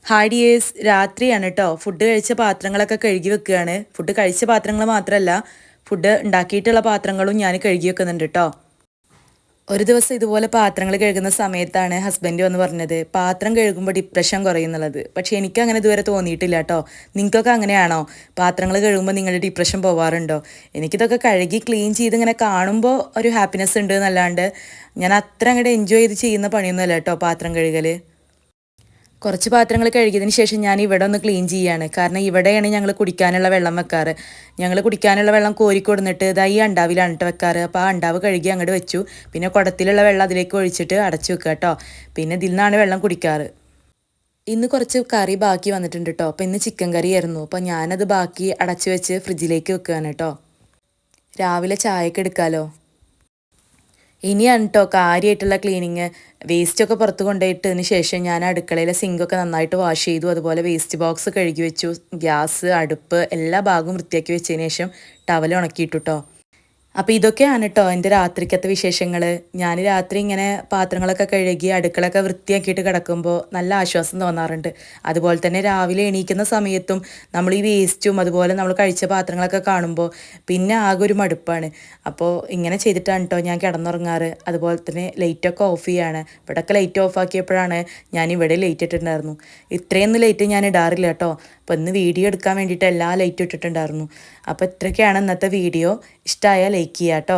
Hi dears, രാത്രിയാണ് കേട്ടോ. Food കഴിച്ച പാത്രങ്ങളൊക്കെ കഴുകി വെക്കുകയാണ്. ഫുഡ് കഴിച്ച പാത്രങ്ങൾ മാത്രമല്ല, ഫുഡ് ഉണ്ടാക്കിയിട്ടുള്ള പാത്രങ്ങളും ഞാൻ കഴുകി വെക്കുന്നുണ്ട് കേട്ടോ. ഒരു ദിവസം ഇതുപോലെ പാത്രങ്ങൾ കഴുകുന്ന സമയത്താണ് ഹസ്ബൻഡ് വന്ന് പറഞ്ഞത് പാത്രം കഴുകുമ്പോൾ ഡിപ്രഷൻ കുറയുന്നുള്ളത്. പക്ഷേ എനിക്ക് അങ്ങനെ ഇതുവരെ തോന്നിയിട്ടില്ല കേട്ടോ. നിങ്ങൾക്കൊക്കെ അങ്ങനെയാണോ? പാത്രങ്ങൾ കഴുകുമ്പോൾ നിങ്ങളുടെ ഡിപ്രഷൻ പോവാറുണ്ടോ? എനിക്കിതൊക്കെ കഴുകി ക്ലീൻ ചെയ്ത് ഇങ്ങനെ കാണുമ്പോൾ ഒരു ഹാപ്പിനെസ് ഉണ്ട് എന്നല്ലാണ്ട് ഞാൻ അത്ര അങ്ങോട്ട് എൻജോയ് ചെയ്ത് ചെയ്യുന്ന പണിയൊന്നുമല്ല കേട്ടോ പാത്രം കഴുകൽ. കുറച്ച് പാത്രങ്ങൾ കഴുകിയതിന് ശേഷം ഞാൻ ഇവിടെ ഒന്ന് ക്ലീൻ ചെയ്യാണ്. കാരണം ഇവിടെയാണ് ഞങ്ങൾ കുടിക്കാനുള്ള വെള്ളം വെക്കാറ്. ഞങ്ങൾ കുടിക്കാനുള്ള വെള്ളം കോരിക്കൊടുന്നിട്ട് ഇതാ ഈ അണ്ടാവിലാണ് കേട്ടോ വെക്കാറ്. അപ്പോൾ ആ അണ്ടാവ് കഴുകി അങ്ങോട്ട് വെച്ചു. പിന്നെ കുടത്തിലുള്ള വെള്ളം അതിലേക്ക് ഒഴിച്ചിട്ട് അടച്ചു വെക്കുക കേട്ടോ. പിന്നെ ഇതിൽ നിന്നാണ് വെള്ളം കുടിക്കാറ്. ഇന്ന് കുറച്ച് കറി ബാക്കി വന്നിട്ടുണ്ട് കേട്ടോ. അപ്പോൾ ഇന്ന് ചിക്കൻ കറി ആയിരുന്നു. അപ്പോൾ ഞാനത് ബാക്കി അടച്ചു വെച്ച് ഫ്രിഡ്ജിലേക്ക് വെക്കുകയാണ് കേട്ടോ. രാവിലെ ചായക്ക് എടുക്കാമല്ലോ. ഇനിയാണ് കേട്ടോ കാര്യമായിട്ടുള്ള ക്ലീനിങ്. വേസ്റ്റൊക്കെ പുറത്ത് കൊണ്ടുപോയിട്ടതിന് ശേഷം ഞാൻ അടുക്കളയിലെ സിങ്കൊക്കെ നന്നായിട്ട് വാഷ് ചെയ്തു. അതുപോലെ വേസ്റ്റ് ബോക്സ് കഴുകി വെച്ചു. ഗ്യാസ്, അടുപ്പ് എല്ലാ ഭാഗവും വൃത്തിയാക്കി വെച്ചതിന് ശേഷം ടവൽ ഉണക്കിയിട്ടു കേട്ടോ. അപ്പോൾ ഇതൊക്കെയാണ് കേട്ടോ എൻ്റെ രാത്രിക്കത്തെ വിശേഷങ്ങൾ. ഞാൻ രാത്രി ഇങ്ങനെ പാത്രങ്ങളൊക്കെ കഴുകി അടുക്കളൊക്കെ വൃത്തിയാക്കിയിട്ട് കിടക്കുമ്പോൾ നല്ല ആശ്വാസം തോന്നാറുണ്ട്. അതുപോലെ തന്നെ രാവിലെ എണീക്കുന്ന സമയത്തും നമ്മൾ ഈ വേസ്റ്റും അതുപോലെ നമ്മൾ കഴിച്ച പാത്രങ്ങളൊക്കെ കാണുമ്പോൾ പിന്നെ ആകെ ഒരു മടുപ്പാണ്. അപ്പോൾ ഇങ്ങനെ ചെയ്തിട്ടാണ് കേട്ടോ ഞാൻ കിടന്നുറങ്ങാറ്. അതുപോലെ തന്നെ ലൈറ്റൊക്കെ ഓഫ് ചെയ്യാണ്. ഇവിടെയൊക്കെ ലൈറ്റ് ഓഫ് ആക്കിയപ്പോഴാണ് ഞാൻ ഇവിടെ ലൈറ്റ് ഇട്ടിട്ടുണ്ടായിരുന്നു. ഇത്രയൊന്നും ലൈറ്റ് ഞാൻ ഇടാറില്ല കേട്ടോ. അപ്പോൾ ഇന്ന് വീഡിയോ എടുക്കാൻ വേണ്ടിയിട്ട് എല്ലാ ലൈറ്റും ഇട്ടിട്ടുണ്ടായിരുന്നു. അപ്പോൾ ഇത്രയൊക്കെയാണ് ഇന്നത്തെ വീഡിയോ. ഇഷ്ടമായാൽ ലൈക്ക് ചെയ്യുക കേട്ടോ.